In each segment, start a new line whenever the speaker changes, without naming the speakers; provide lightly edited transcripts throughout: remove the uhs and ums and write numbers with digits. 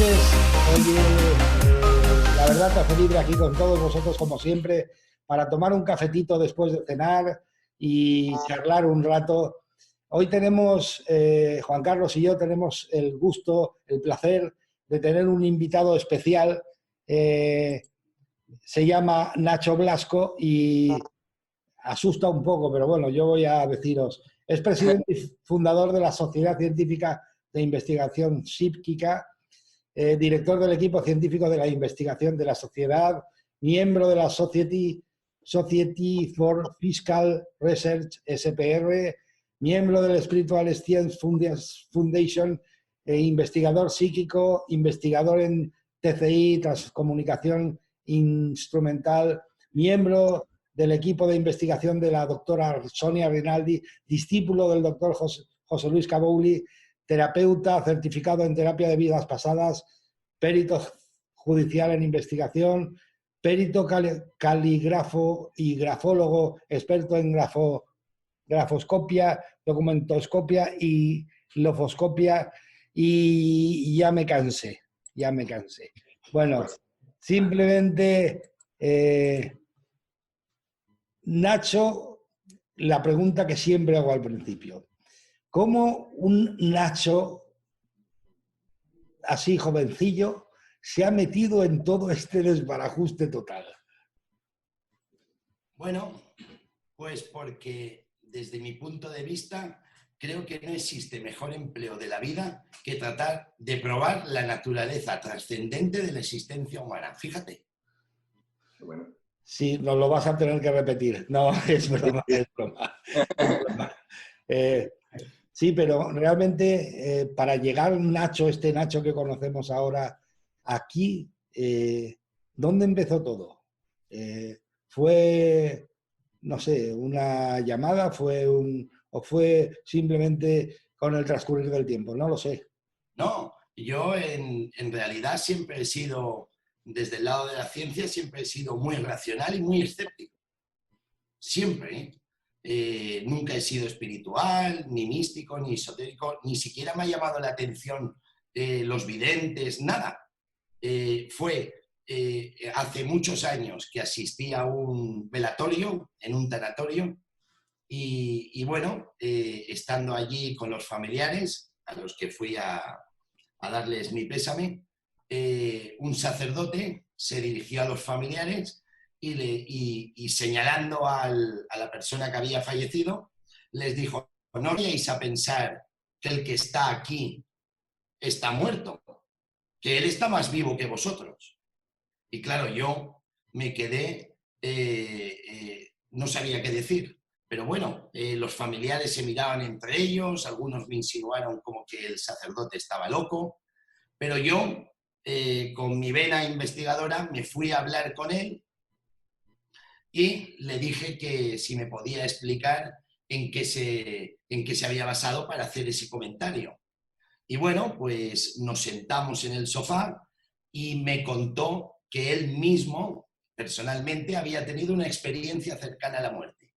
noches. Oye, la verdad, Café Libre aquí con todos vosotros, como siempre, para tomar un cafetito después de cenar y charlar un rato. Hoy tenemos, Juan Carlos y yo, tenemos el gusto, el placer de tener un invitado especial. Se llama Nacho Blasco y asusta un poco, pero bueno, yo voy a deciros. Es presidente y fundador de la Sociedad Científica de Investigación Psíquica, director del equipo científico de la investigación de la sociedad, miembro de la Society for Fiscal Research, SPR, miembro del Spiritual Science Foundation, investigador psíquico, investigador en TCI, transcomunicación instrumental, miembro del equipo de investigación de la doctora Sonia Rinaldi, discípulo del doctor José Luis Cabouli, terapeuta certificado en terapia de vidas pasadas, perito judicial en investigación, perito calígrafo y grafólogo, experto en grafoscopia, documentoscopia y lofoscopia, y ya me cansé. Bueno, simplemente, Nacho, la pregunta que siempre hago al principio. ¿Cómo un Nacho así jovencillo se ha metido en todo este desbarajuste total?
Bueno, pues porque desde mi punto de vista creo que no existe mejor empleo de la vida que tratar de probar la naturaleza trascendente de la existencia humana. Fíjate.
Bueno. Sí, nos lo vas a tener que repetir. No, es broma, es broma. Es broma. Sí, pero realmente para llegar Nacho, este Nacho que conocemos ahora, aquí, ¿dónde empezó todo? ¿Fue, no sé, una llamada? ¿O fue simplemente con el transcurrir del tiempo? No lo sé.
No, yo en realidad siempre he sido, desde el lado de la ciencia, siempre he sido muy racional y muy escéptico. Siempre, ¿eh? Nunca he sido espiritual, ni místico, ni esotérico, ni siquiera me ha llamado la atención los videntes, nada. Fue hace muchos años que asistí a un velatorio, en un tanatorio, y bueno, estando allí con los familiares, a los que fui a darles mi pésame, un sacerdote se dirigió a los familiares y señalando a la persona que había fallecido, les dijo: no vayáis a pensar que el que está aquí está muerto, que él está más vivo que vosotros. Y claro, yo me quedé, no sabía qué decir, pero bueno, los familiares se miraban entre ellos, algunos me insinuaron como que el sacerdote estaba loco, pero yo, con mi vena investigadora, me fui a hablar con él y le dije que si me podía explicar en qué se había basado para hacer ese comentario. Y bueno, pues nos sentamos en el sofá y me contó que él mismo, personalmente, había tenido una experiencia cercana a la muerte.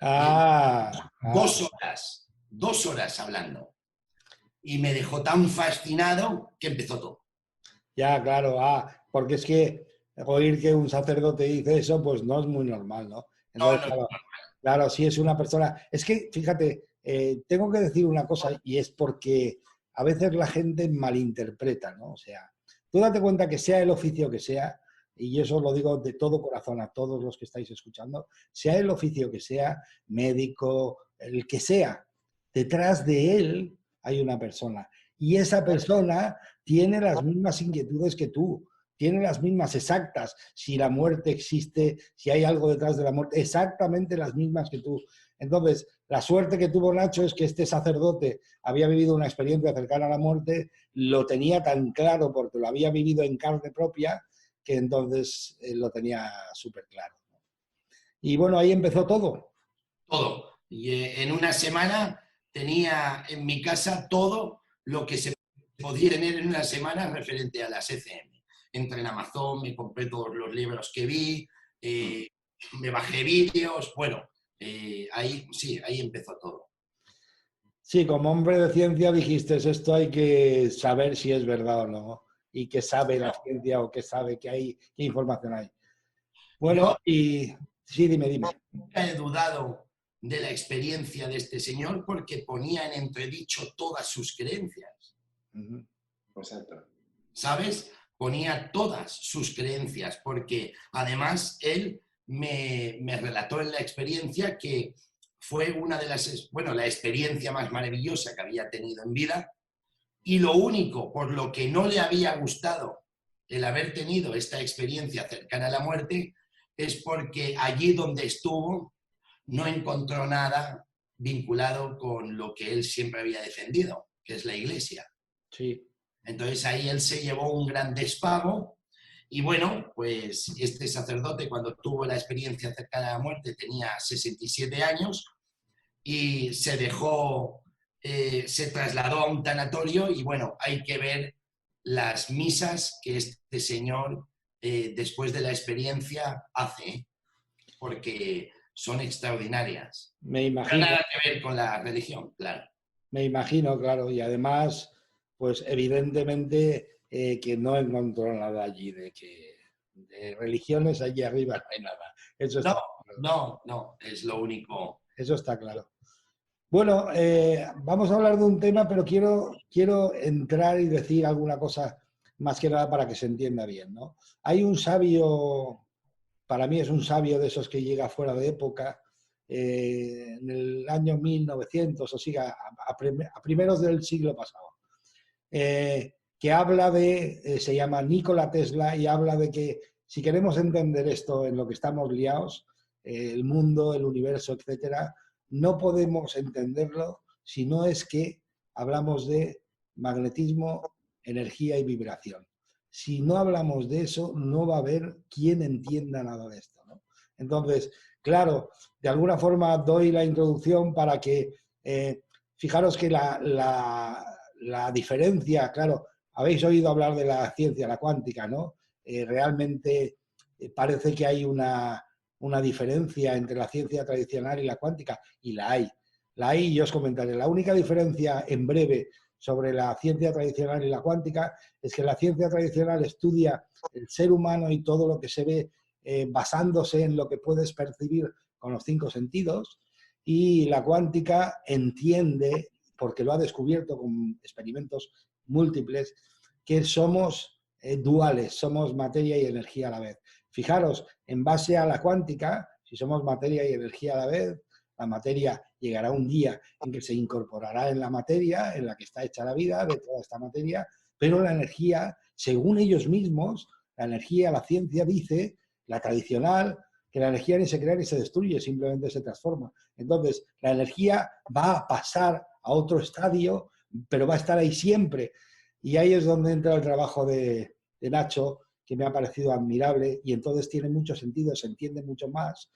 Ah,
2 horas hablando. Y me dejó tan fascinado que empezó todo.
Ya, claro, porque es que oír que un sacerdote dice eso, pues no es muy normal, ¿no?
No,
Entonces,
no,
claro, si es una persona... Es que, fíjate, tengo que decir una cosa y es porque a veces la gente malinterpreta, ¿no? O sea, tú date cuenta que sea el oficio que sea, y eso lo digo de todo corazón a todos los que estáis escuchando, sea el oficio que sea, médico, el que sea, detrás de él hay una persona. Y esa persona tiene las mismas inquietudes que tú, tiene las mismas exactas, si la muerte existe, si hay algo detrás de la muerte, exactamente las mismas que tú. Entonces, la suerte que tuvo Nacho es que este sacerdote había vivido una experiencia cercana a la muerte, lo tenía tan claro porque lo había vivido en carne propia, que entonces lo tenía súper claro. Y bueno, ahí empezó todo.
Todo. Y en una semana tenía en mi casa todo lo que se podía tener en una semana referente a las ECM. Entré en Amazon, me compré todos los libros que vi, me bajé vídeos, bueno, ahí empezó todo.
Sí, como hombre de ciencia dijiste, esto hay que saber si es verdad o no. y qué sabe la ciencia o qué sabe, qué información hay. Bueno, y sí, dime.
Nunca he dudado de la experiencia de este señor porque ponía en entredicho todas sus creencias.
Exacto.
¿Sabes? Ponía todas sus creencias porque además él me relató en la experiencia que fue una de las, bueno, la experiencia más maravillosa que había tenido en vida, y lo único por lo que no le había gustado el haber tenido esta experiencia cercana a la muerte es porque allí donde estuvo no encontró nada vinculado con lo que él siempre había defendido, que es la Iglesia.
Sí.
Entonces ahí él se llevó un gran despago y bueno, pues este sacerdote cuando tuvo la experiencia cercana a la muerte tenía 67 años y se dejó, se trasladó a un tanatorio y bueno, hay que ver las misas que este señor después de la experiencia hace, porque son extraordinarias.
Me imagino.
No tiene nada que ver con la religión, claro.
Me imagino, claro, y además, pues evidentemente que no encontró nada allí de religiones allí arriba no hay nada. Eso está
claro. No, es lo único.
Eso está claro. Bueno, vamos a hablar de un tema, pero quiero entrar y decir alguna cosa más que nada para que se entienda bien, ¿no? Hay un sabio, para mí es un sabio de esos que llega fuera de época, en el año 1900, o siga, a primeros del siglo pasado, que habla se llama Nikola Tesla, y habla de que si queremos entender esto en lo que estamos liados, el mundo, el universo, etcétera, no podemos entenderlo si no es que hablamos de magnetismo, energía y vibración. Si no hablamos de eso, no va a haber quien entienda nada de esto, ¿no? Entonces, claro, de alguna forma doy la introducción para que, fijaros que la diferencia, claro, habéis oído hablar de la ciencia, la cuántica, ¿no? Realmente parece que hay una diferencia entre la ciencia tradicional y la cuántica, y la hay. La hay y yo os comentaré. La única diferencia, en breve, sobre la ciencia tradicional y la cuántica es que la ciencia tradicional estudia el ser humano y todo lo que se ve basándose en lo que puedes percibir con los 5 sentidos, y la cuántica entiende, porque lo ha descubierto con experimentos múltiples, que somos duales, somos materia y energía a la vez. Fijaros, en base a la cuántica, si somos materia y energía a la vez, la materia llegará un día en que se incorporará en la materia, en la que está hecha la vida de toda esta materia, pero la energía, según ellos mismos, la energía, la ciencia dice, la tradicional, que la energía ni se crea ni se destruye, simplemente se transforma. Entonces, la energía va a pasar a otro estadio, pero va a estar ahí siempre. Y ahí es donde entra el trabajo de Nacho, que me ha parecido admirable, y entonces tiene mucho sentido, se entiende mucho más,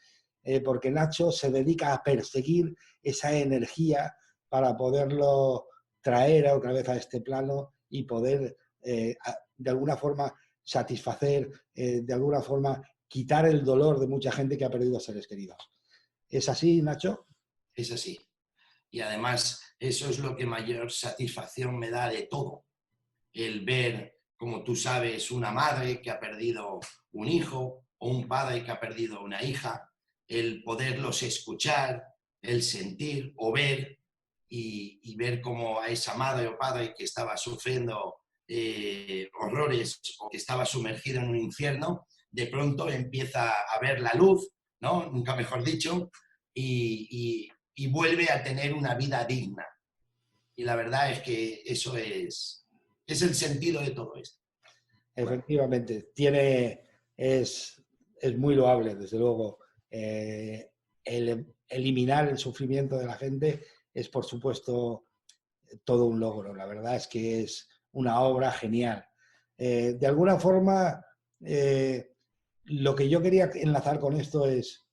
porque Nacho se dedica a perseguir esa energía para poderlo traer otra vez a este plano y poder, de alguna forma, satisfacer, de alguna forma, quitar el dolor de mucha gente que ha perdido seres queridos. ¿Es así, Nacho?
Es así. Y además, eso es lo que mayor satisfacción me da de todo. El ver, como tú sabes, una madre que ha perdido un hijo o un padre que ha perdido una hija, el poderlos escuchar, el sentir o ver y ver cómo a esa madre o padre que estaba sufriendo horrores o que estaba sumergido en un infierno, de pronto empieza a ver la luz, ¿no? Nunca mejor dicho, y vuelve a tener una vida digna. Y la verdad es que eso es el sentido de todo esto.
Efectivamente, es muy loable, desde luego. Eliminar el sufrimiento de la gente es, por supuesto, todo un logro. La verdad es que es una obra genial. De alguna forma, lo que yo quería enlazar con esto es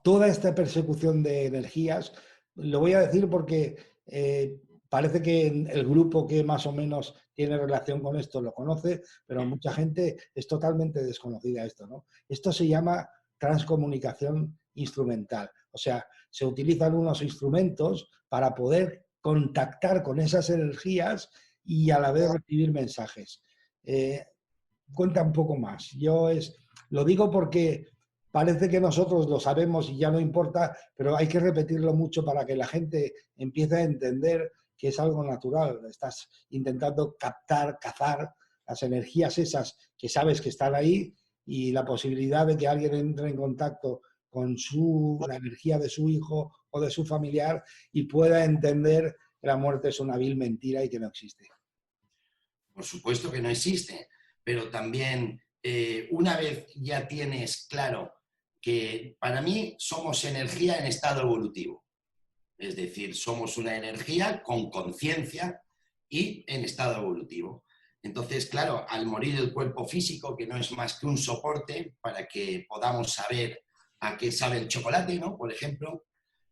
toda esta persecución de energías. Lo voy a decir porque parece que el grupo que más o menos tiene relación con esto lo conoce, pero mucha gente es totalmente desconocida esto, ¿no? Esto se llama transcomunicación instrumental. O sea, se utilizan unos instrumentos para poder contactar con esas energías y a la vez recibir mensajes. Cuenta un poco más. Lo digo porque parece que nosotros lo sabemos y ya no importa, pero hay que repetirlo mucho para que la gente empiece a entender que es algo natural. Estás intentando captar, cazar las energías esas que sabes que están ahí, y la posibilidad de que alguien entre en contacto con la energía de su hijo o de su familiar y pueda entender que la muerte es una vil mentira y que no existe.
Por supuesto que no existe, pero también una vez ya tienes claro que para mí somos energía en estado evolutivo, es decir, somos una energía con conciencia y en estado evolutivo. Entonces, claro, al morir el cuerpo físico, que no es más que un soporte para que podamos saber a qué sabe el chocolate, ¿no? Por ejemplo,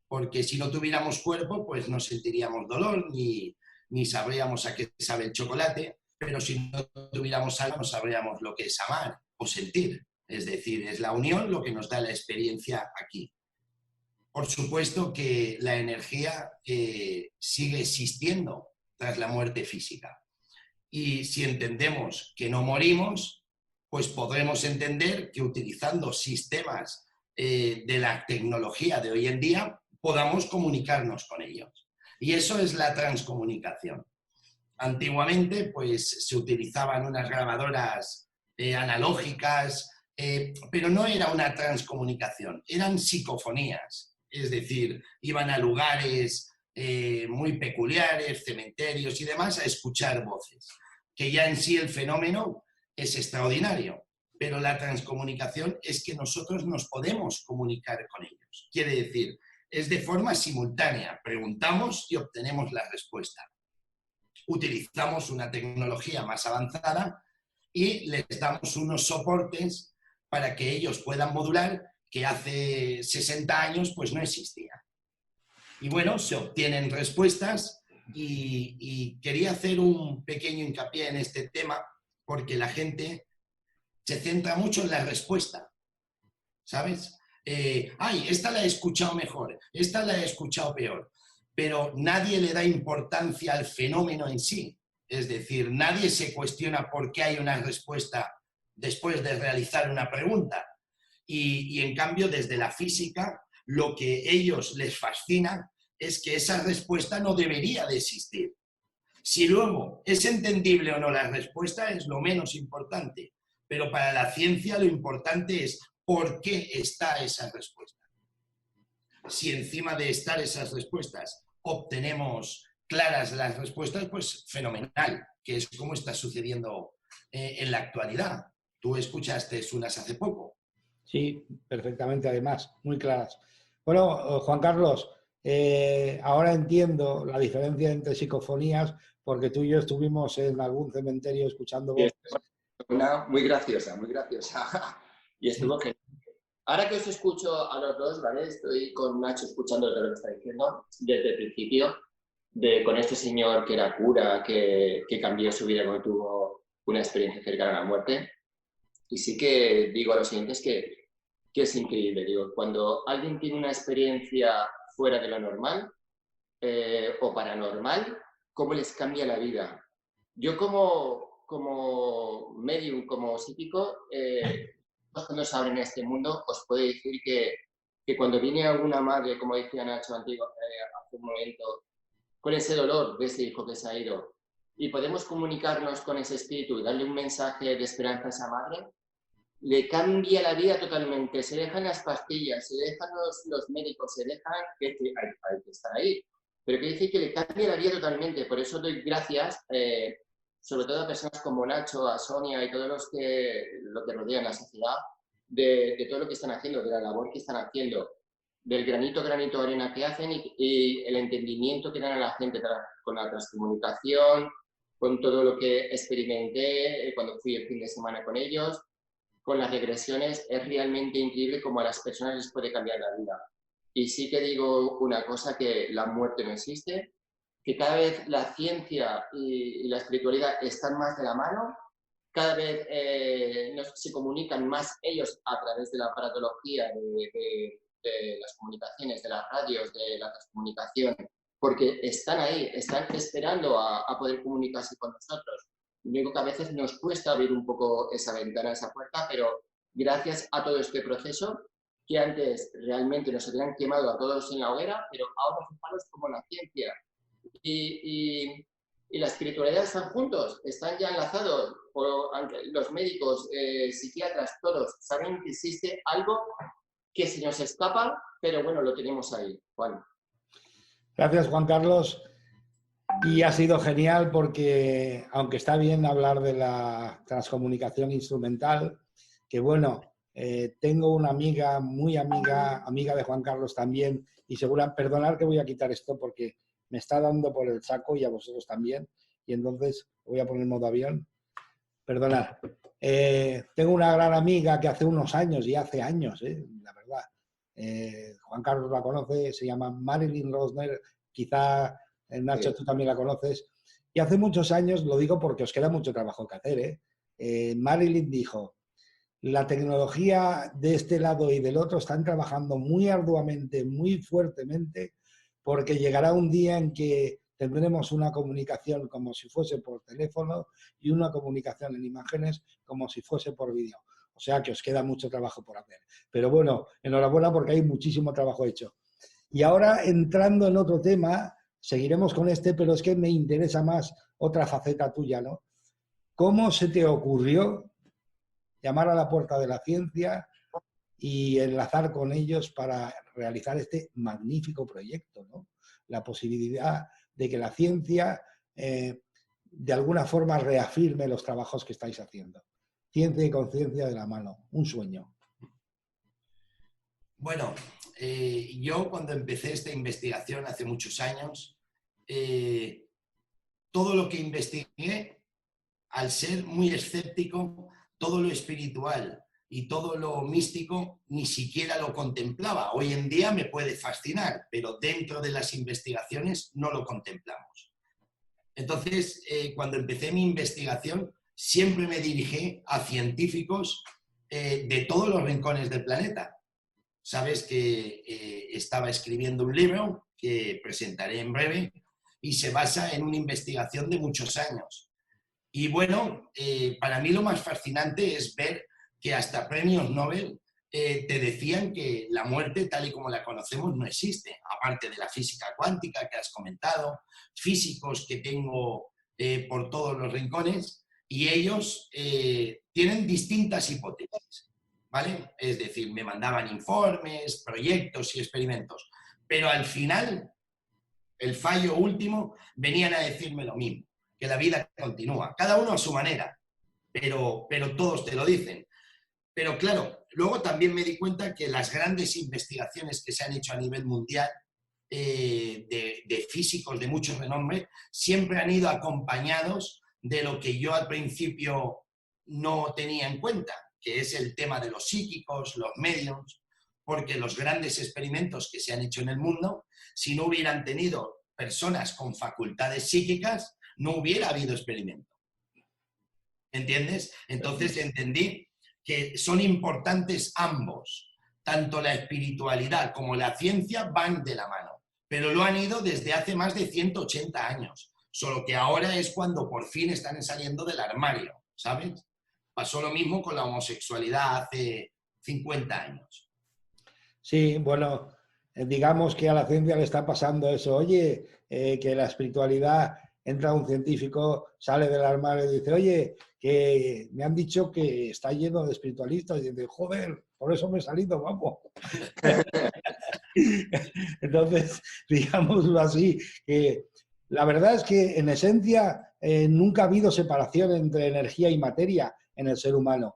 porque si no tuviéramos cuerpo, pues no sentiríamos dolor ni sabríamos a qué sabe el chocolate, pero si no tuviéramos alma no sabríamos lo que es amar o sentir. Es decir, es la unión lo que nos da la experiencia aquí. Por supuesto que la energía sigue existiendo tras la muerte física. Y si entendemos que no morimos, pues podremos entender que utilizando sistemas de la tecnología de hoy en día podamos comunicarnos con ellos. Y eso es la transcomunicación. Antiguamente, pues se utilizaban unas grabadoras analógicas, pero no era una transcomunicación, eran psicofonías. Es decir, iban a lugares muy peculiares, cementerios y demás, a escuchar voces. Que ya en sí el fenómeno es extraordinario, pero la transcomunicación es que nosotros nos podemos comunicar con ellos. Quiere decir, es de forma simultánea, preguntamos y obtenemos la respuesta. Utilizamos una tecnología más avanzada y les damos unos soportes para que ellos puedan modular, que hace 60 años pues no existía. Y bueno, se obtienen respuestas y quería hacer un pequeño hincapié en este tema porque la gente se centra mucho en la respuesta, ¿sabes? Esta la he escuchado mejor, esta la he escuchado peor, pero nadie le da importancia al fenómeno en sí. Es decir, nadie se cuestiona por qué hay una respuesta después de realizar una pregunta. Y en cambio, desde la física, lo que ellos les fascina es que esa respuesta no debería de existir. Si luego es entendible o no la respuesta es lo menos importante, pero para la ciencia lo importante es por qué está esa respuesta. Si encima de estar esas respuestas obtenemos claras las respuestas, pues fenomenal, que es como está sucediendo en la actualidad. Tú escuchaste unas hace poco.
Sí, perfectamente, además, muy claras. Bueno, Juan Carlos, ahora entiendo la diferencia entre psicofonías, porque tú y yo estuvimos en algún cementerio escuchando voces.
Una muy graciosa, muy graciosa. Y estuvo genial. Ahora que os escucho a los dos, ¿vale? Estoy con Nacho escuchando todo lo que está diciendo desde el principio, con este señor que era cura, que cambió su vida cuando tuvo una experiencia cercana a la muerte. Y sí que digo a los siguientes que es increíble. Digo, cuando alguien tiene una experiencia fuera de lo normal o paranormal, ¿cómo les cambia la vida? Yo como medium, como psíquico, cuando se abren en este mundo, os puedo decir que cuando viene alguna madre, como decía Nacho hace un momento, con ese dolor de ese hijo que se ha ido, y podemos comunicarnos con ese espíritu y darle un mensaje de esperanza a esa madre, le cambia la vida totalmente. Se dejan las pastillas, se dejan los médicos, se dejan que hay que estar ahí. Pero quiere decir que le cambia la vida totalmente. Por eso doy gracias, sobre todo a personas como Nacho, a Sonia y todos los que rodean la sociedad, de todo lo que están haciendo, de la labor que están haciendo, del granito de arena que hacen y el entendimiento que dan a la gente con la transcomunicación, con todo lo que experimenté cuando fui el fin de semana con ellos, con las regresiones. Es realmente increíble cómo a las personas les puede cambiar la vida. Y sí que digo una cosa, que la muerte no existe, que cada vez la ciencia y la espiritualidad están más de la mano, cada vez se comunican más ellos a través de la aparatología, de las comunicaciones, de las radios, de la transcomunicación, porque están ahí, están esperando a poder comunicarse con nosotros. Lo único que a veces nos cuesta abrir un poco esa ventana, esa puerta, pero gracias a todo este proceso, que antes realmente nos habían quemado a todos en la hoguera, pero ahora fijaros como la ciencia y la espiritualidad están juntos, están ya enlazados. Los médicos, psiquiatras, todos saben que existe algo que se nos escapa, pero bueno, lo tenemos ahí, Juan.
Gracias, Juan Carlos. Y ha sido genial porque, aunque está bien hablar de la transcomunicación instrumental, que bueno, tengo una amiga, muy amiga, amiga de Juan Carlos también, y segura, perdonad que voy a quitar esto porque me está dando por el saco y a vosotros también, y entonces voy a poner modo avión. Perdonad. Tengo una gran amiga que hace unos años, y hace años, la verdad, Juan Carlos la conoce, se llama Marilyn Rosner, quizá Nacho,
Sí.
tú también la conoces. Y hace muchos años, lo digo porque os queda mucho trabajo que hacer, Marilyn dijo, la tecnología de este lado y del otro están trabajando muy arduamente, muy fuertemente, porque llegará un día en que tendremos una comunicación como si fuese por teléfono y una comunicación en imágenes como si fuese por vídeo. O sea que os queda mucho trabajo por hacer. Pero bueno, enhorabuena porque hay muchísimo trabajo hecho. Y ahora, entrando en otro tema, seguiremos con este, pero es que me interesa más otra faceta tuya, ¿no? ¿Cómo se te ocurrió llamar a la puerta de la ciencia y enlazar con ellos para realizar este magnífico proyecto, ¿no? La posibilidad de que la ciencia de alguna forma reafirme los trabajos que estáis haciendo. Ciencia y conciencia de la mano, un sueño.
Bueno, yo cuando empecé esta investigación hace muchos años, todo lo que investigué, al ser muy escéptico, todo lo espiritual y todo lo místico ni siquiera lo contemplaba. Hoy en día me puede fascinar, pero dentro de las investigaciones no lo contemplamos. Entonces, cuando empecé mi investigación, siempre me dirigí a científicos de todos los rincones del planeta. Sabes que estaba escribiendo un libro que presentaré en breve y se basa en una investigación de muchos años. Y bueno, para mí lo más fascinante es ver que hasta premios Nobel te decían que la muerte tal y como la conocemos no existe, aparte de la física cuántica que has comentado, físicos que tengo por todos los rincones, y ellos tienen distintas hipótesis, ¿vale? Es decir, me mandaban informes, proyectos y experimentos, pero al final, el fallo último, venían a decirme lo mismo, que la vida continúa, cada uno a su manera, pero todos te lo dicen. Pero claro, luego también me di cuenta que las grandes investigaciones que se han hecho a nivel mundial de físicos de mucho renombre siempre han ido acompañados de lo que yo al principio no tenía en cuenta, que es el tema de los psíquicos, los mediums, porque los grandes experimentos que se han hecho en el mundo, si no hubieran tenido personas con facultades psíquicas, no hubiera habido experimento. ¿Entiendes? Entonces entendí que son importantes ambos. Tanto la espiritualidad como la ciencia van de la mano, pero lo han ido desde hace más de 180 años, solo que ahora es cuando por fin están saliendo del armario, ¿sabes? Pasó lo mismo con la homosexualidad hace 50 años.
Sí, bueno, digamos que a la ciencia le está pasando eso. Oye, que la espiritualidad, entra un científico, sale del armario y dice, oye, que me han dicho que está lleno de espiritualistas. Y dice, joder, por eso me he salido, vamos. Entonces, digámoslo así, que la verdad es que en esencia nunca ha habido separación entre energía y materia en el ser humano.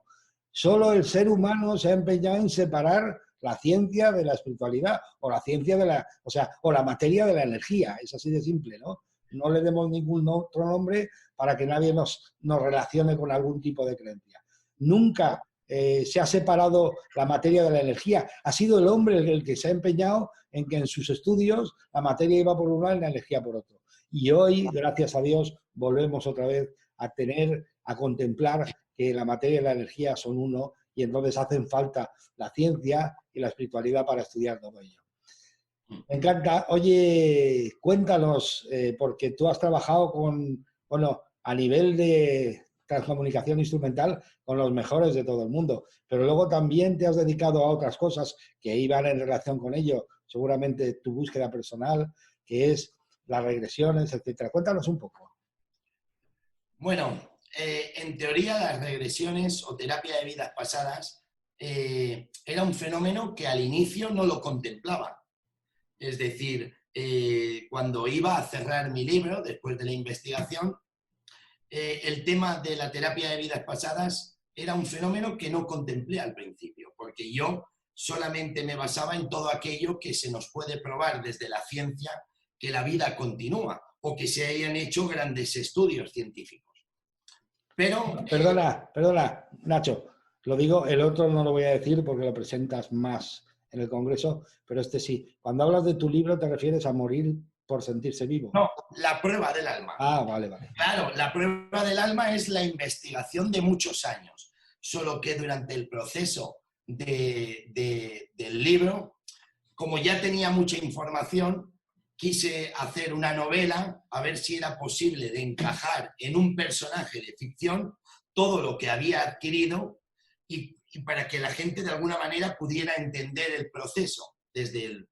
Solo el ser humano se ha empeñado en separar la ciencia de la espiritualidad o la ciencia de la, o sea, o la materia de la energía. Es así de simple, ¿no? No le demos ningún otro nombre para que nadie nos relacione con algún tipo de creencia. Nunca se ha separado la materia de la energía. Ha sido el hombre el que se ha empeñado en que en sus estudios la materia iba por un lado y la energía por otro. Y hoy, gracias a Dios, volvemos otra vez a contemplar que la materia y la energía son uno y entonces hacen falta la ciencia y la espiritualidad para estudiar todo ello. Me encanta. Oye, cuéntanos, porque tú has trabajado con, bueno, a nivel de transcomunicación instrumental con los mejores de todo el mundo, pero luego también te has dedicado a otras cosas que iban en relación con ello, seguramente tu búsqueda personal, que es las regresiones, etcétera. Cuéntanos un poco.
Bueno, en teoría las regresiones o terapia de vidas pasadas era un fenómeno que al inicio no lo contemplaba. Es decir, cuando iba a cerrar mi libro, después de la investigación, el tema de la terapia de vidas pasadas era un fenómeno que no contemplé al principio, porque yo solamente me basaba en todo aquello que se nos puede probar desde la ciencia que la vida continúa o que se hayan hecho grandes estudios científicos. Pero...
Perdona, Nacho, lo digo, el otro no lo voy a decir porque lo presentas más en el Congreso, pero este sí. Cuando hablas de tu libro te refieres a morir por sentirse vivo.
No, la prueba del alma.
Ah, vale.
Claro, la prueba del alma es la investigación de muchos años, solo que durante el proceso del libro, como ya tenía mucha información, quise hacer una novela a ver si era posible de encajar en un personaje de ficción todo lo que había adquirido y para que la gente de alguna manera pudiera entender el proceso desde el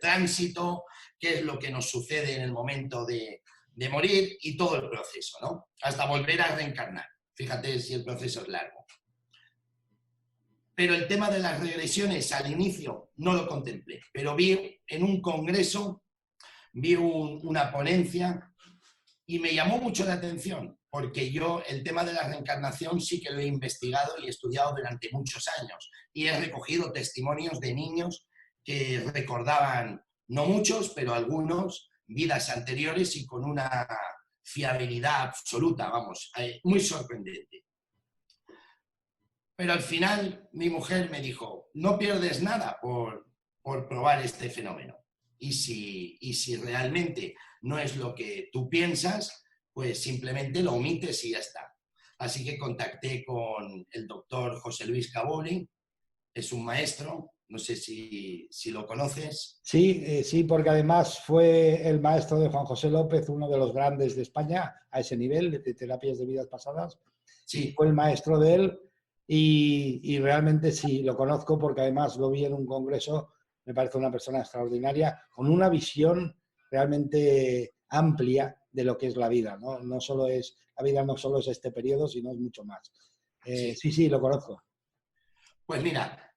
tránsito, qué es lo que nos sucede en el momento de morir y todo el proceso, ¿no? Hasta volver a reencarnar. Fíjate si el proceso es largo. Pero el tema de las regresiones al inicio no lo contemplé, pero vi en un congreso, vi una ponencia y me llamó mucho la atención, porque yo el tema de la reencarnación sí que lo he investigado y he estudiado durante muchos años y he recogido testimonios de niños que recordaban, no muchos, pero algunos, vidas anteriores y con una fiabilidad absoluta, vamos, muy sorprendente. Pero al final mi mujer me dijo, no pierdes nada por probar este fenómeno. Y si realmente no es lo que tú piensas, pues simplemente lo omites y ya está. Así que contacté con el doctor José Luis Caboli, es un maestro, no sé si lo conoces.
Sí, porque además fue el maestro de Juan José López, uno de los grandes de España a ese nivel de terapias de vidas pasadas. Sí. Y fue el maestro de él y realmente sí, lo conozco porque además lo vi en un congreso, me parece una persona extraordinaria, con una visión realmente amplia de lo que es la vida, ¿no? La vida no solo es este periodo, sino es mucho más. Sí, lo conozco.
Pues mira,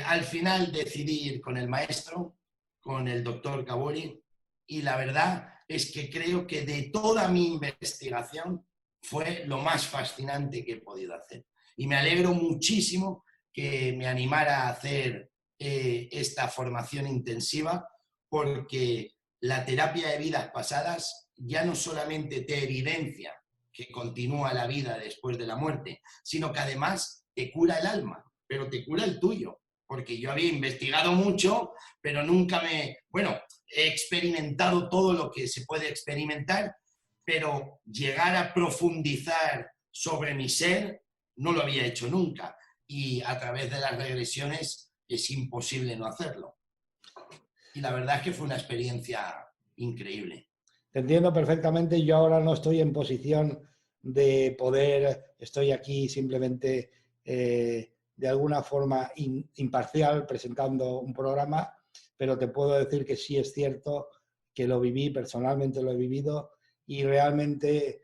al final decidí ir con el maestro, con el doctor Caboli, y la verdad es que creo que de toda mi investigación fue lo más fascinante que he podido hacer. Y me alegro muchísimo que me animara a hacer esta formación intensiva, porque la terapia de vidas pasadas ya no solamente te evidencia que continúa la vida después de la muerte, sino que además te cura el alma, pero te cura el tuyo, porque yo había investigado mucho, pero nunca he experimentado todo lo que se puede experimentar, pero llegar a profundizar sobre mi ser no lo había hecho nunca, y a través de las regresiones es imposible no hacerlo. Y la verdad es que fue una experiencia increíble.
Te entiendo perfectamente. Yo ahora no estoy en posición de poder, estoy aquí simplemente de alguna forma imparcial presentando un programa, pero te puedo decir que sí es cierto que lo viví, personalmente lo he vivido y realmente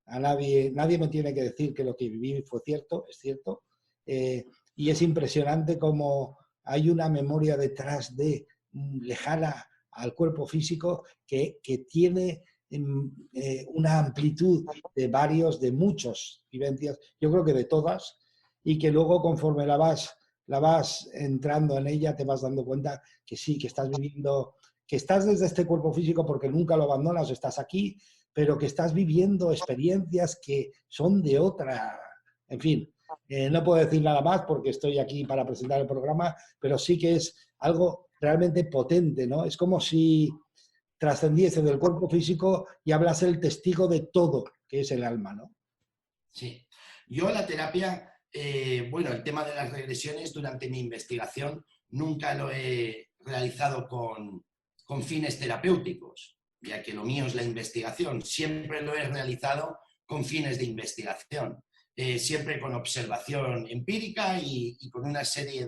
a nadie me tiene que decir que lo que viví fue cierto, es cierto. Y es impresionante cómo hay una memoria detrás de lejana al cuerpo físico que tiene una amplitud de muchas vivencias, yo creo que de todas, y que luego conforme la vas entrando en ella te vas dando cuenta que sí, que estás viviendo, que estás desde este cuerpo físico porque nunca lo abandonas, estás aquí, pero que estás viviendo experiencias que son de otra, en fin. No puedo decir nada más porque estoy aquí para presentar el programa, pero sí que es algo realmente potente, ¿no? Es como si trascendiese del cuerpo físico y hablase el testigo de todo, que es el alma, ¿no?
Sí. Yo la terapia, el tema de las regresiones durante mi investigación nunca lo he realizado con fines terapéuticos, ya que lo mío es la investigación. Siempre lo he realizado con fines de investigación, siempre con observación empírica y con una serie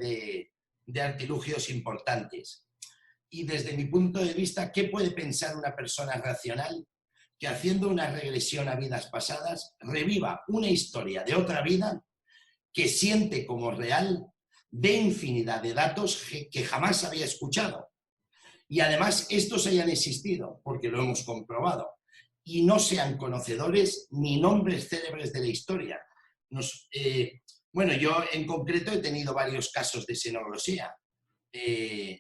de artilugios importantes. Y desde mi punto de vista, ¿qué puede pensar una persona racional que haciendo una regresión a vidas pasadas reviva una historia de otra vida que siente como real de infinidad de datos que jamás había escuchado? Y además estos hayan existido, porque lo hemos comprobado, y no sean conocedores ni nombres célebres de la historia. Bueno, yo en concreto he tenido varios casos de xenoglosía.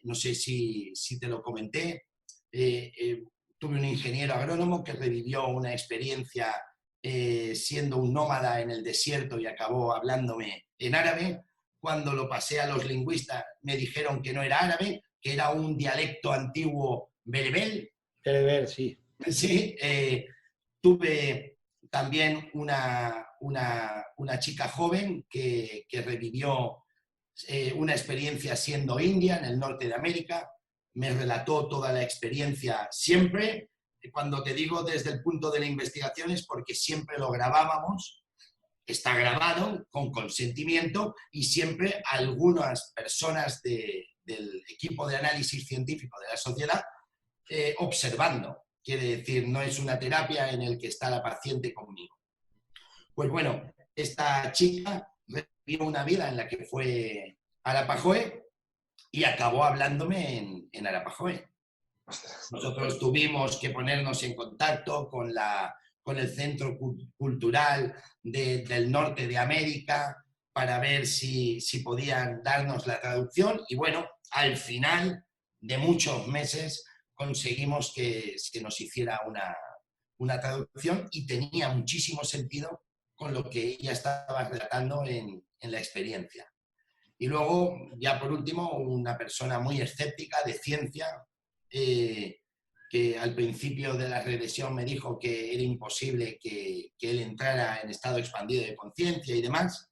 No sé si te lo comenté. Tuve un ingeniero agrónomo que revivió una experiencia siendo un nómada en el desierto y acabó hablándome en árabe. Cuando lo pasé a los lingüistas me dijeron que no era árabe, que era un dialecto antiguo berebel.
Bereber, sí.
Sí, tuve también una chica joven que revivió una experiencia siendo india en el norte de América. Me relató toda la experiencia siempre. Cuando te digo desde el punto de la investigación es porque siempre lo grabábamos, está grabado con consentimiento y siempre algunas personas del equipo de análisis científico de la sociedad observando. Quiere decir, no es una terapia en la que está la paciente conmigo. Pues bueno, esta chica vivió una vida en la que fue Arapahoe y acabó hablándome en Arapahoe. Nosotros tuvimos que ponernos en contacto con el Centro Cultural del Norte de América para ver si podían darnos la traducción y bueno, al final de muchos meses conseguimos que nos hiciera una traducción y tenía muchísimo sentido con lo que ella estaba relatando en la experiencia. Y luego, ya por último, una persona muy escéptica de ciencia, que al principio de la regresión me dijo que era imposible que él entrara en estado expandido de conciencia y demás.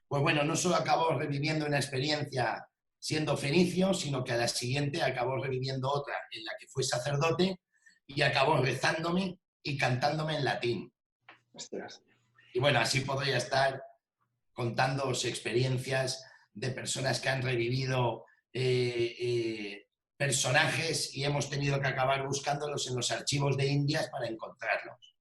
Pues bueno, no solo acabó reviviendo una experiencia siendo fenicio, sino que a la siguiente acabó reviviendo otra en la que fue sacerdote y acabó rezándome y cantándome en latín.
Ostras.
Y bueno, así podría estar contándoos experiencias de personas que han revivido personajes y hemos tenido que acabar buscándolos en los archivos de Indias para encontrarlos.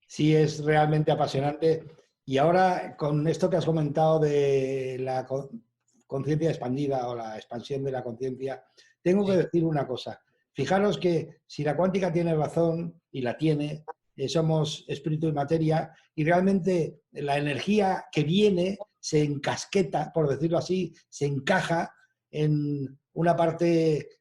Sí, es realmente apasionante. Y ahora, con esto que has comentado de la conciencia expandida o la expansión de la conciencia, tengo que decir una cosa. Fijaros que si la cuántica tiene razón, y la tiene, somos espíritu y materia, y realmente la energía que viene se encasqueta, por decirlo así, se encaja en una parte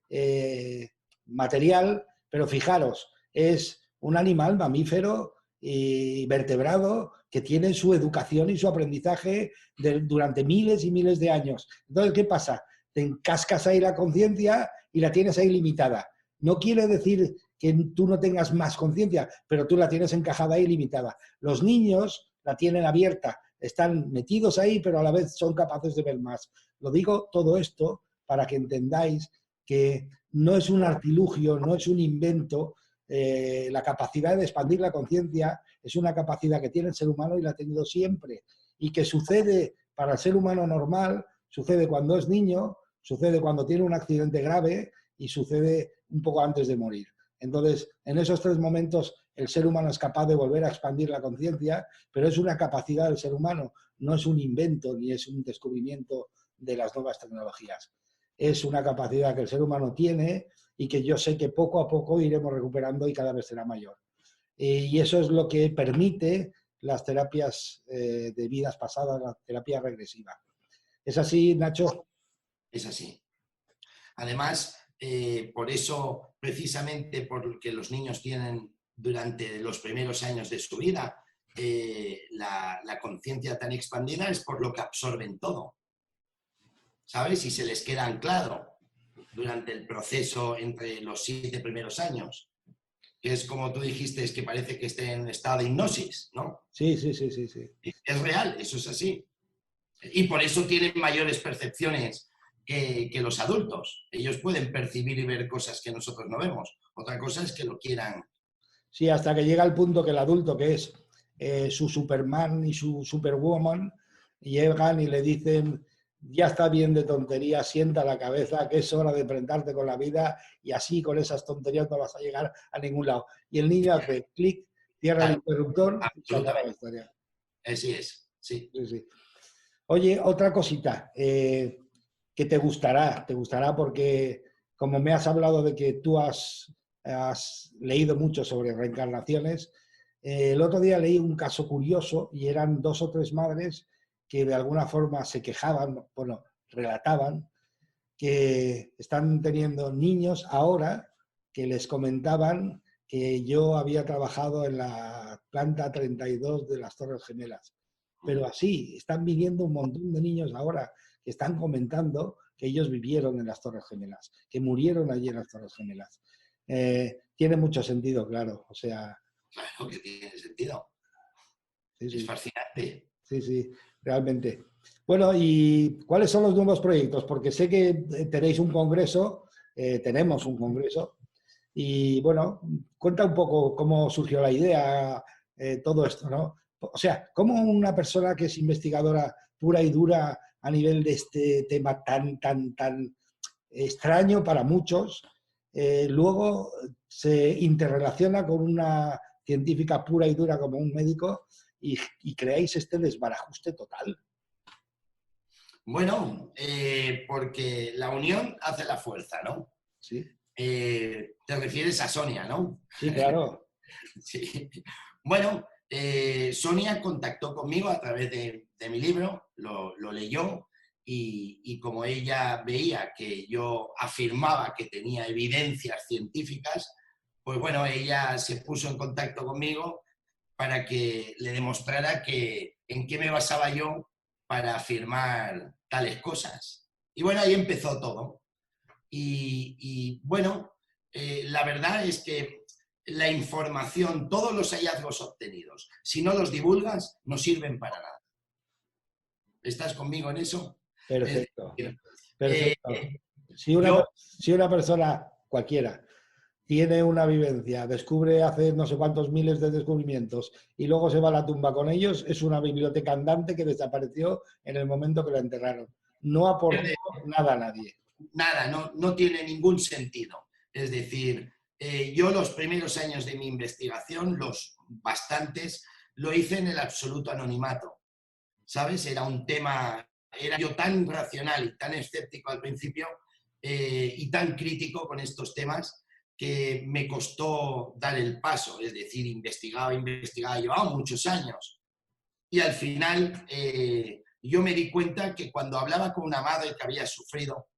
material, pero fijaros, es un animal mamífero y vertebrado que tiene su educación y su aprendizaje durante miles y miles de años. Entonces, ¿qué pasa? Te encascas ahí la conciencia y la tienes ahí limitada. No quiere decir que tú no tengas más conciencia, pero tú la tienes encajada ahí limitada. Los niños la tienen abierta, están metidos ahí, pero a la vez son capaces de ver más. Lo digo todo esto para que entendáis que no es un artilugio, no es un invento. La capacidad de expandir la conciencia es una capacidad que tiene el ser humano y la ha tenido siempre. Y que sucede para el ser humano normal, sucede cuando es niño, sucede cuando tiene un accidente grave y sucede un poco antes de morir. Entonces, en esos tres momentos, el ser humano es capaz de volver a expandir la conciencia, pero es una capacidad del ser humano, no es un invento ni es un descubrimiento de las nuevas tecnologías. Es una capacidad que el ser humano tiene y que yo sé que poco a poco iremos recuperando y cada vez será mayor. Y eso es lo que permite las terapias de vidas pasadas, la terapia regresiva. ¿Es así, Nacho?
Es así. Además, por eso, precisamente porque los niños tienen durante los primeros años de su vida la conciencia tan expandida, es por lo que absorben todo. ¿Sabes? Y se les queda anclado durante el proceso entre los 7 primeros años. Que es como tú dijiste, es que parece que esté en estado de hipnosis, ¿no?
Sí.
Es real, eso es así. Y por eso tienen mayores percepciones que los adultos. Ellos pueden percibir y ver cosas que nosotros no vemos. Otra cosa es que lo quieran.
Sí, hasta que llega el punto que el adulto, que es su Superman y su Superwoman, llegan y le dicen, ya está bien de tonterías, sienta la cabeza, que es hora de enfrentarte con la vida y así con esas tonterías no vas a llegar a ningún lado. Y el niño hace clic, cierra el interruptor y se acaba la historia.
Así es, sí.
Sí, sí. Oye, otra cosita que te gustará porque como me has hablado de que tú has leído mucho sobre reencarnaciones, el otro día leí un caso curioso y eran 2 o 3 madres que de alguna forma se quejaban, bueno, relataban que están teniendo niños ahora que les comentaban que yo había trabajado en la planta 32 de las Torres Gemelas. Pero así, están viniendo un montón de niños ahora que están comentando que ellos vivieron en las Torres Gemelas, que murieron allí en las Torres Gemelas. Tiene mucho sentido, claro. O sea...
Claro que tiene sentido.
Sí, sí.
Es fascinante.
Sí, sí, realmente. Bueno, ¿y cuáles son los nuevos proyectos? Porque sé que tenéis un congreso, tenemos un congreso, y bueno, cuenta un poco cómo surgió la idea, todo esto, ¿no? O sea, cómo una persona que es investigadora pura y dura a nivel de este tema tan extraño para muchos, luego se interrelaciona con una científica pura y dura como un médico y creáis este desbarajuste total.
Bueno, porque la unión hace la fuerza, ¿no?
Sí,
Te refieres a Sonia, ¿no?
sí, claro.
Sí. Bueno, Sonia contactó conmigo a través de mi libro, lo leyó y como ella veía que yo afirmaba que tenía evidencias científicas, pues bueno, ella se puso en contacto conmigo para que le demostrara que en qué me basaba yo para afirmar tales cosas. Y bueno, ahí empezó todo. Y bueno, la verdad es que la información, todos los hallazgos obtenidos, si no los divulgas, no sirven para nada. ¿Estás conmigo en eso?
Perfecto.
Es decir,
Perfecto.
yo,
Si una persona cualquiera tiene una vivencia, descubre hace no sé cuántos miles de descubrimientos y luego se va a la tumba con ellos, es una biblioteca andante que desapareció en el momento que la enterraron. No aportó nada a nadie.
nada, no tiene ningún sentido. Es decir, yo los primeros años de mi investigación, los bastantes, lo hice en el absoluto anonimato. ¿Sabes? Era un tema, era yo tan racional y tan escéptico al principio y tan crítico con estos temas que me costó dar el paso. Es decir, investigaba, llevaba muchos años. Y al final yo me di cuenta que cuando hablaba con una madre que había sufrido,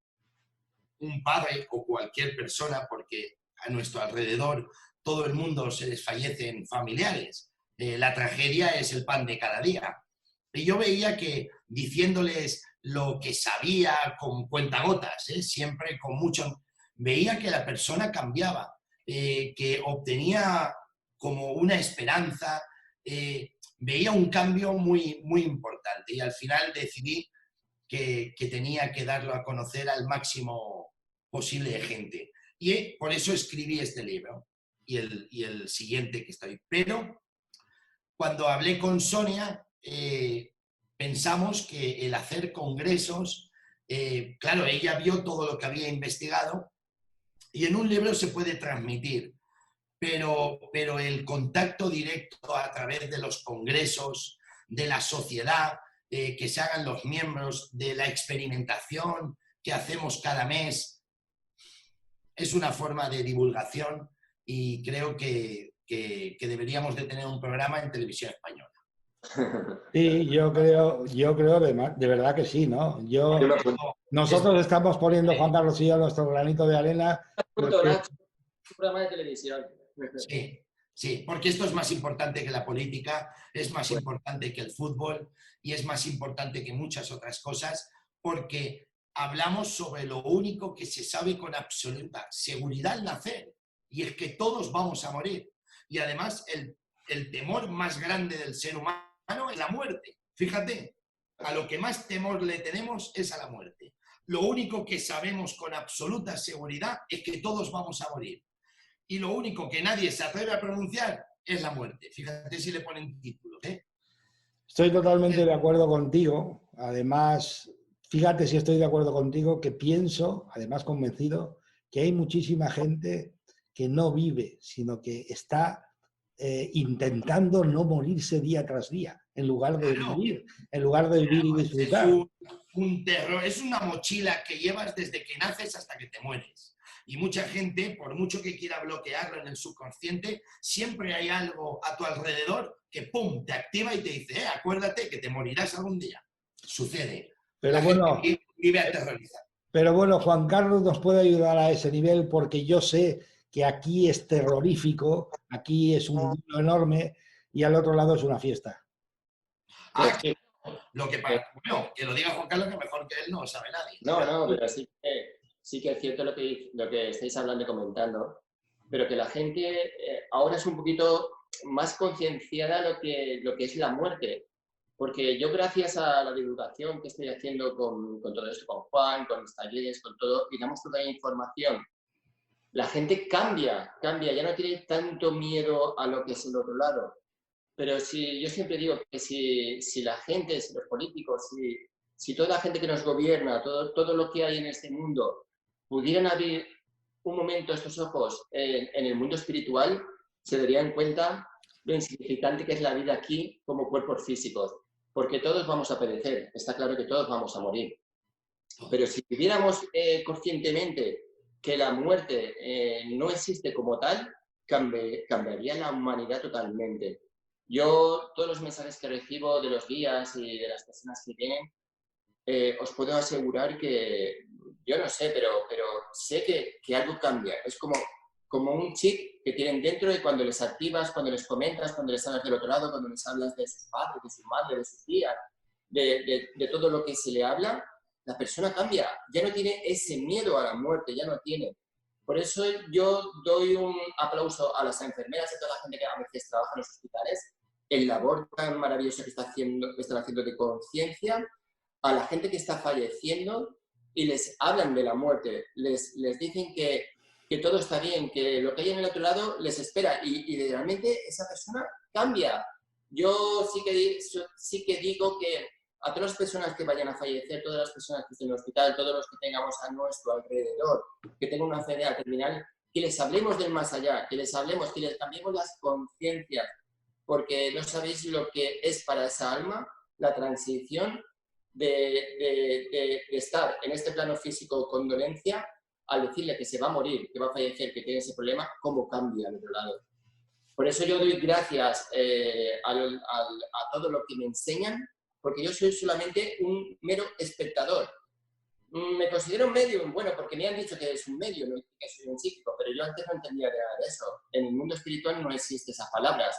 un padre o cualquier persona, porque a nuestro alrededor todo el mundo se desfallecen familiares, la tragedia es el pan de cada día. Y yo veía que diciéndoles lo que sabía con cuentagotas, siempre con mucho, veía que la persona cambiaba, que obtenía como una esperanza, veía un cambio muy importante y al final decidí que tenía que darlo a conocer al máximo posible de gente. Y por eso escribí este libro y el siguiente que estoy. Pero cuando hablé con Sonia, pensamos que el hacer congresos, claro, ella vio todo lo que había investigado y en un libro se puede transmitir, pero el contacto directo a través de los congresos, de la sociedad, que se hagan los miembros, de la experimentación que hacemos cada mes, es una forma de divulgación y creo que deberíamos de tener un programa en televisión española.
Sí, yo creo de verdad que sí, ¿no? Nosotros estamos poniendo, Juan Carlos y yo, nuestro granito de arena.
Un programa de televisión.
Sí, sí, porque esto es más importante que la política, es más importante que el fútbol y es más importante que muchas otras cosas, porque hablamos sobre lo único que se sabe con absoluta seguridad al nacer, y es que todos vamos a morir. Y además el temor más grande del ser humano es la muerte. Fíjate, a lo que más temor le tenemos es a la muerte. lo único que sabemos con absoluta seguridad es que todos vamos a morir. Y lo único que nadie se atreve a pronunciar es la muerte. Fíjate si le ponen títulos, ¿eh?
Estoy totalmente de acuerdo contigo. Además, fíjate si estoy de acuerdo contigo, que pienso, además convencido, que hay muchísima gente que no vive, sino que está intentando no morirse día tras día, en lugar de vivir, y
Es
disfrutar.
un terror, es una mochila que llevas desde que naces hasta que te mueres. Y mucha gente, por mucho que quiera bloquearlo en el subconsciente, siempre hay algo a tu alrededor que ¡pum!, te activa y te dice, acuérdate que te morirás algún día. Sucede.
Pero
La
bueno,
gente vive aterrorizada.
pero bueno, Juan Carlos nos puede ayudar a ese nivel, porque yo sé que aquí es terrorífico, aquí es un mundo enorme y al otro lado es una fiesta.
Pues sí.
Lo que pasa, bueno, que lo diga Juan Carlos, que mejor que él no sabe nadie.
No, pero sí que es cierto lo que estáis hablando y comentando, pero que la gente ahora es un poquito más concienciada lo que es la muerte. Porque yo, gracias a la divulgación que estoy haciendo con todo esto, con Juan, con los talleres, con todo, y damos toda la información, la gente cambia, ya no tiene tanto miedo a lo que es el otro lado. Pero yo siempre digo que si la gente, si los políticos, si toda la gente que nos gobierna, todo lo que hay en este mundo, pudieran abrir un momento estos ojos en el mundo espiritual, se darían cuenta lo insignificante que es la vida aquí como cuerpos físicos. Porque todos vamos a perecer, está claro que todos vamos a morir. Pero si viviéramos conscientemente que la muerte no existe como tal, cambiaría la humanidad totalmente. Yo, todos los mensajes que recibo de los guías y de las personas que vienen, os puedo asegurar que, yo no sé, pero sé que algo cambia. Es como un chip que tienen dentro, y cuando les activas, cuando les comentas, cuando les hablas del otro lado, cuando les hablas de sus padres, de su madre, de sus tías, de todo lo que se le habla, la persona cambia. Ya no tiene ese miedo a la muerte, ya no tiene. Por eso yo doy un aplauso a las enfermeras y a toda la gente que a veces trabaja en los hospitales, el labor tan maravilloso que están haciendo de conciencia, a la gente que está falleciendo, y les hablan de la muerte, les dicen que todo está bien, que lo que hay en el otro lado les espera, y realmente esa persona cambia. Yo sí que digo que a todas las personas que vayan a fallecer, todas las personas que estén en el hospital, todos los que tengamos a nuestro alrededor, que tengan una enfermedad terminal, que les hablemos del más allá, que les cambiemos las conciencias, porque no sabéis lo que es para esa alma la transición de estar en este plano físico con dolencia, al decirle que se va a morir, que va a fallecer, que tiene ese problema, cómo cambia al otro lado. Por eso yo doy gracias a todo lo que me enseñan, porque yo soy solamente un mero espectador. Me considero un medium, bueno, porque me han dicho que es un medium, no que soy un psíquico, pero yo antes no entendía nada de eso. En el mundo espiritual no existen esas palabras.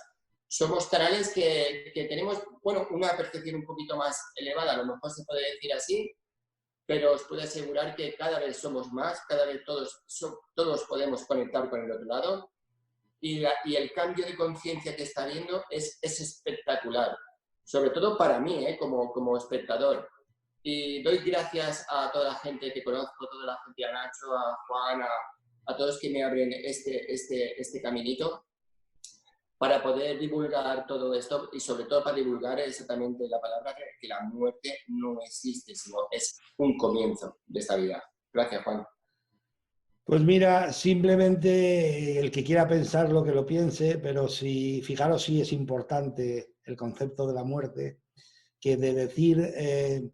Somos canales que tenemos, bueno, una percepción un poquito más elevada, a lo mejor se puede decir así, pero os puedo asegurar que cada vez somos más, cada vez todos podemos conectar con el otro lado, y el cambio de conciencia que está habiendo es espectacular, sobre todo para mí, como espectador. Y doy gracias a toda la gente que conozco, toda la gente, a Nacho, a Juan, a todos que me abren este caminito para poder divulgar todo esto, y sobre todo para divulgar exactamente la palabra que la muerte no existe, sino es un comienzo de esta vida. Gracias, Juan.
Pues mira, simplemente el que quiera pensar lo que lo piense, pero fijaros si es importante el concepto de la muerte, que de decir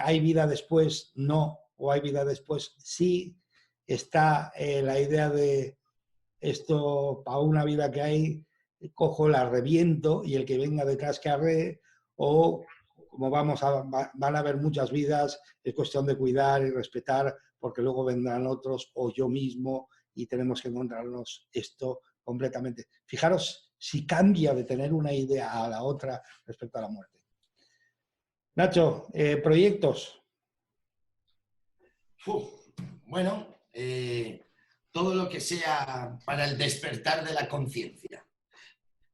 hay vida después, no, o hay vida después, sí, está la idea de esto, para una vida que hay, cojo, la reviento y el que venga detrás que arree, o como van a haber muchas vidas, es cuestión de cuidar y respetar, porque luego vendrán otros o yo mismo, y tenemos que encontrarnos esto completamente. Fijaros si cambia de tener una idea a la otra respecto a la muerte. Nacho, proyectos.
Bueno, todo lo que sea para el despertar de la conciencia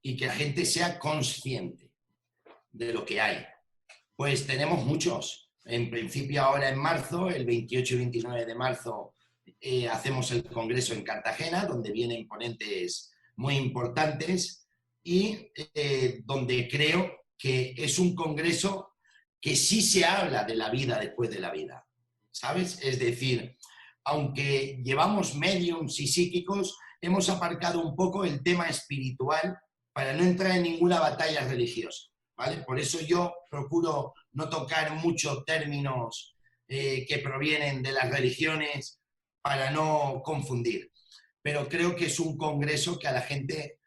y que la gente sea consciente de lo que hay. Pues tenemos muchos. En principio ahora en marzo, el 28 y 29 de marzo, hacemos el congreso en Cartagena, donde vienen ponentes muy importantes y donde creo que es un congreso que sí se habla de la vida después de la vida, ¿sabes? Es decir, aunque llevamos mediums y psíquicos, hemos aparcado un poco el tema espiritual para no entrar en ninguna batalla religiosa, ¿vale? Por eso yo procuro no tocar muchos términos que provienen de las religiones para no confundir. Pero creo que es un congreso que a la gente,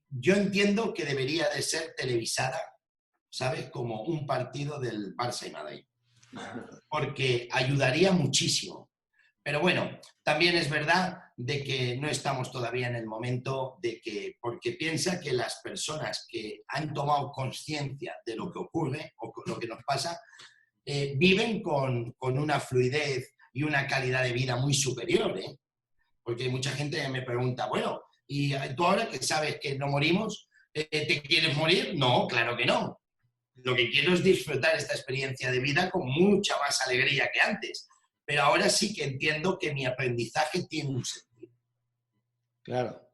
yo entiendo que debería de ser televisada, ¿sabes? Como un partido del Barça y Madrid, porque ayudaría muchísimo. Pero bueno, también es verdad de que no estamos todavía en el momento de que, porque piensa que las personas que han tomado conciencia de lo que ocurre o lo que nos pasa, viven con una fluidez y una calidad de vida muy superior, ¿eh? Porque mucha gente me pregunta, bueno, ¿y tú ahora que sabes que no morimos, te quieres morir? No, claro que no. Lo que quiero es disfrutar esta experiencia de vida con mucha más alegría que antes. Pero ahora sí que entiendo que mi aprendizaje tiene un sentido.
Claro.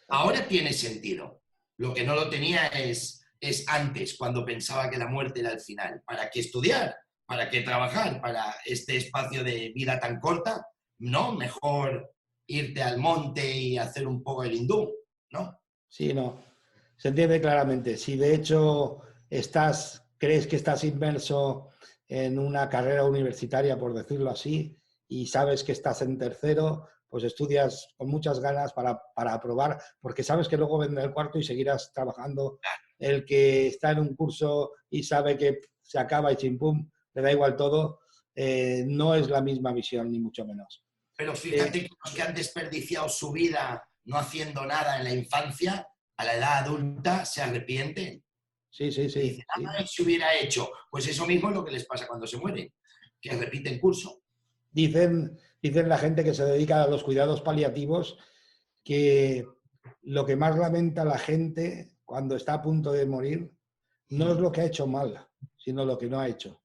Ahora tiene sentido. Lo que no lo tenía es antes, cuando pensaba que la muerte era el final. ¿Para qué estudiar? ¿Para qué trabajar? ¿Para este espacio de vida tan corta? No, mejor irte al monte y hacer un poco el hindú, ¿no?
Sí, no. Se entiende claramente. Si de hecho crees que estás inmerso en una carrera universitaria, por decirlo así, y sabes que estás en tercero, pues estudias con muchas ganas para aprobar, porque sabes que luego vendrá el cuarto y seguirás trabajando. El que está en un curso y sabe que se acaba y chimpum, le da igual todo, no es la misma visión, ni mucho menos.
Pero fíjate que los que han desperdiciado su vida no haciendo nada en la infancia, a la edad adulta se arrepienten.
Sí, sí, sí.
Dicen, si hubiera hecho, pues eso mismo es lo que les pasa cuando se mueren, que repiten curso.
Dicen la gente que se dedica a los cuidados paliativos que lo que más lamenta la gente cuando está a punto de morir no es lo que ha hecho mal, sino lo que no ha hecho.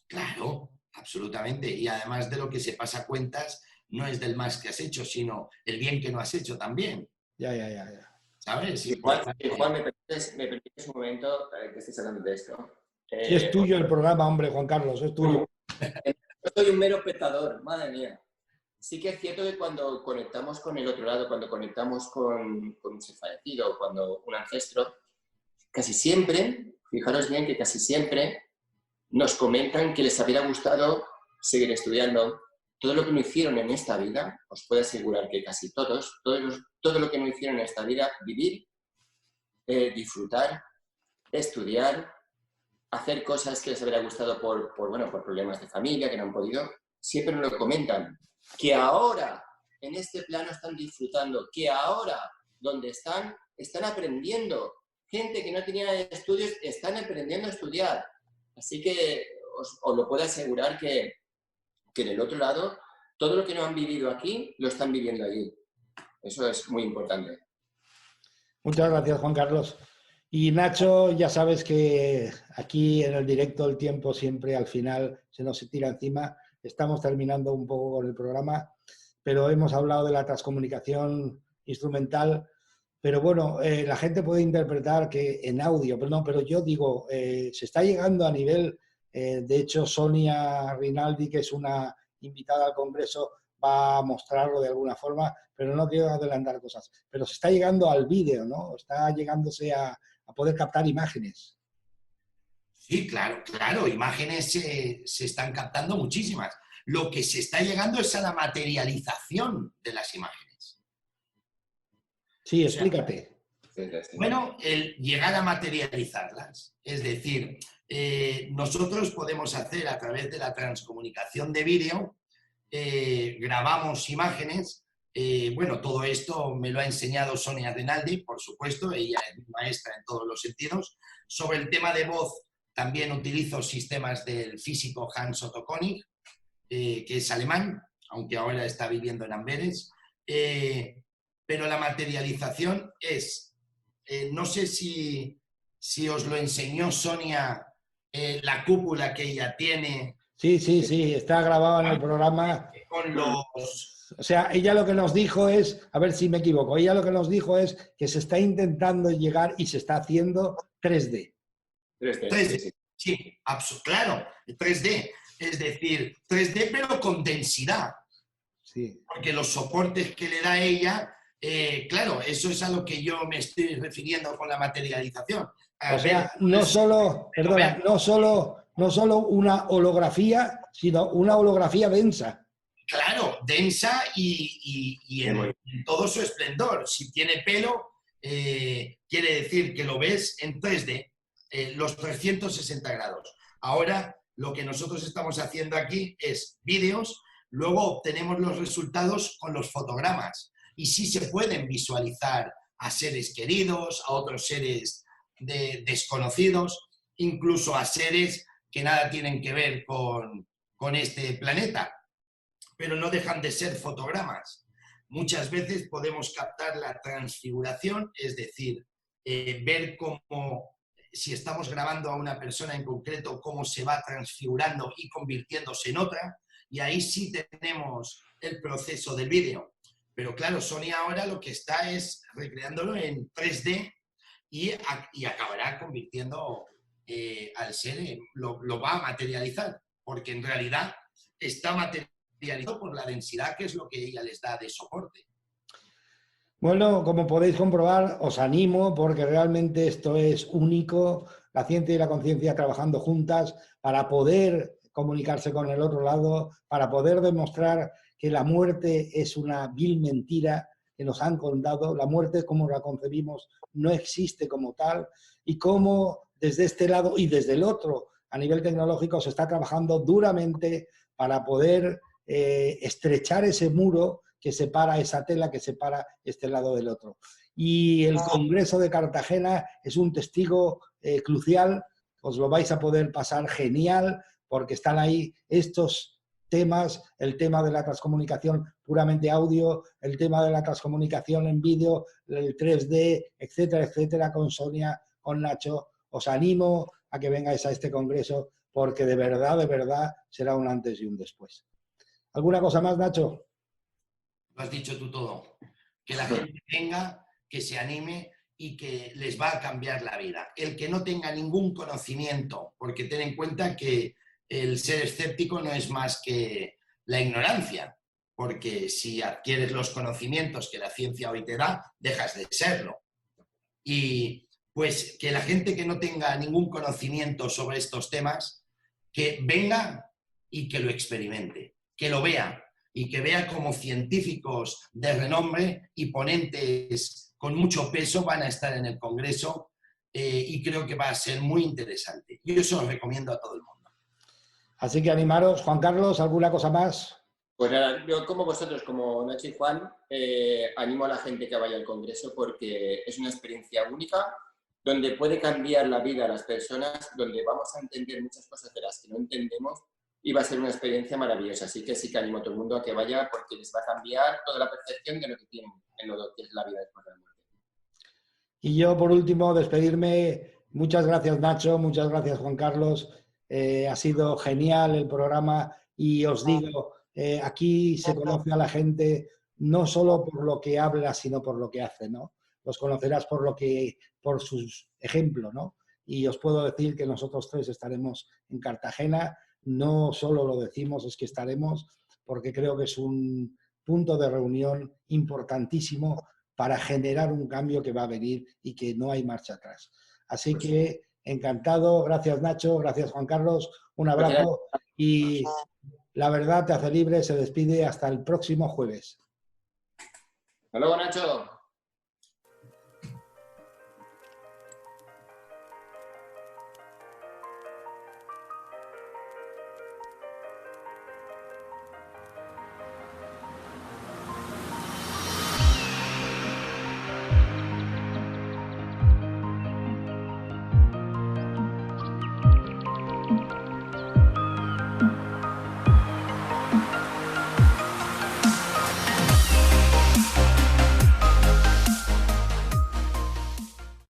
Claro, absolutamente. Y además de lo que se pasa cuentas, no es del más que has hecho, sino el bien que no has hecho también.
Ya.
¿Sabes?
Sí, Juan, ¿me permites un momento que estés hablando de esto?
Sí, es tuyo el programa, hombre, Juan Carlos, es tuyo.
Yo soy un mero espectador, madre mía. Sí que es cierto que cuando conectamos con el otro lado, cuando conectamos con un ser fallecido, cuando un ancestro, casi siempre, fijaros bien que casi siempre nos comentan que les hubiera gustado seguir estudiando. Todo lo que no hicieron en esta vida, os puedo asegurar que casi todos, todo lo que no hicieron en esta vida, vivir, disfrutar, estudiar, hacer cosas que les hubiera gustado por problemas de familia, que no han podido, siempre nos lo comentan. Que ahora, en este plano, están disfrutando, que ahora, donde están aprendiendo. Gente que no tenía estudios, están aprendiendo a estudiar. Así que os lo puedo asegurar que en el otro lado, todo lo que no han vivido aquí, lo están viviendo allí. Eso es muy importante.
Muchas gracias, Juan Carlos. Y Nacho, ya sabes que aquí en el directo el tiempo siempre al final se nos tira encima. Estamos terminando un poco con el programa, pero hemos hablado de la transcomunicación instrumental. Pero bueno, la gente puede interpretar que en audio, pero yo digo, se está llegando a nivel, de hecho Sonia Rinaldi, que es una invitada al Congreso, va a mostrarlo de alguna forma, pero no quiero adelantar cosas. Pero se está llegando al vídeo, ¿no? Está llegándose a poder captar imágenes.
Sí, claro, imágenes se están captando muchísimas. Lo que se está llegando es a la materialización de las imágenes.
Sí, explícate.
Bueno, el llegar a materializarlas. Es decir, nosotros podemos hacer a través de la transcomunicación de vídeo, grabamos imágenes. Bueno, todo esto me lo ha enseñado Sonia Rinaldi, por supuesto, ella es mi maestra en todos los sentidos. Sobre el tema de voz, también utilizo sistemas del físico Hans Otto Konig, que es alemán, aunque ahora está viviendo en Amberes. Pero la materialización es, no sé si os lo enseñó Sonia la cúpula que ella tiene.
Sí, sí, sí, está grabado en el programa.
Con los...
O sea, ella lo que nos dijo es, a ver si me equivoco, ella lo que nos dijo es que se está intentando llegar y se está haciendo 3D.
3D, sí, claro, 3D. Es decir, 3D pero con densidad.
Sí.
Porque los soportes que le da ella, claro, eso es a lo que yo me estoy refiriendo con la materialización.
O sea, no solo, perdona, no solo una holografía, sino una holografía densa.
Claro, densa y en todo su esplendor. Si tiene pelo, quiere decir que lo ves en 3D, los 360 grados. Ahora, lo que nosotros estamos haciendo aquí es vídeos, luego obtenemos los resultados con los fotogramas. Y sí se pueden visualizar a seres queridos, a otros seres desconocidos, incluso a seres que nada tienen que ver con este planeta, pero no dejan de ser fotogramas. Muchas veces podemos captar la transfiguración, es decir, ver cómo, si estamos grabando a una persona en concreto, cómo se va transfigurando y convirtiéndose en otra, y ahí sí tenemos el proceso del vídeo. Pero claro, Sony ahora lo que está es recreándolo en 3D y acabará convirtiendo al ser, lo va a materializar, porque en realidad está materializado por la densidad, que es lo que ella les da de soporte.
Bueno, como podéis comprobar, os animo porque realmente esto es único, la ciencia y la conciencia trabajando juntas para poder comunicarse con el otro lado, para poder demostrar que la muerte es una vil mentira que nos han contado, la muerte como la concebimos no existe como tal, y cómo desde este lado y desde el otro, a nivel tecnológico, se está trabajando duramente para poder estrechar ese muro que separa, esa tela que separa este lado del otro. Y el Congreso de Cartagena es un testigo crucial, os lo vais a poder pasar genial, porque están ahí estos temas, el tema de la transcomunicación puramente audio, el tema de la transcomunicación en vídeo, el 3D, etcétera, etcétera, con Sonia, con Nacho. Os animo a que vengáis a este congreso, porque de verdad, será un antes y un después. ¿Alguna cosa más, Nacho?
Lo has dicho tú todo. Que la gente venga, que se anime y que les va a cambiar la vida. El que no tenga ningún conocimiento, porque ten en cuenta que el ser escéptico no es más que la ignorancia, porque si adquieres los conocimientos que la ciencia hoy te da, dejas de serlo. Y pues que la gente que no tenga ningún conocimiento sobre estos temas, que venga y que lo experimente, que lo vea y que vea como científicos de renombre y ponentes con mucho peso van a estar en el Congreso y creo que va a ser muy interesante. Yo eso lo recomiendo a todo el mundo.
Así que animaros. Juan Carlos, ¿alguna cosa más?
Pues nada, yo como vosotros, como Nacho y Juan, animo a la gente que vaya al Congreso porque es una experiencia única donde puede cambiar la vida a las personas, donde vamos a entender muchas cosas de las que no entendemos y va a ser una experiencia maravillosa. Así que sí que animo a todo el mundo a que vaya porque les va a cambiar toda la percepción de lo que tienen en lo que es la vida después de la muerte.
Y yo, por último, despedirme. Muchas gracias, Nacho. Muchas gracias, Juan Carlos. Ha sido genial el programa y os digo, aquí se conoce a la gente no solo por lo que habla, sino por lo que hace, ¿no? Los conocerás por sus ejemplos, ¿no? Y os puedo decir que nosotros tres estaremos en Cartagena. No solo lo decimos, es que estaremos, porque creo que es un punto de reunión importantísimo para generar un cambio que va a venir y que no hay marcha atrás. Así que encantado, gracias Nacho, gracias Juan Carlos, un abrazo y La Verdad te hace libre, se despide hasta el próximo jueves.
Hasta luego, Nacho.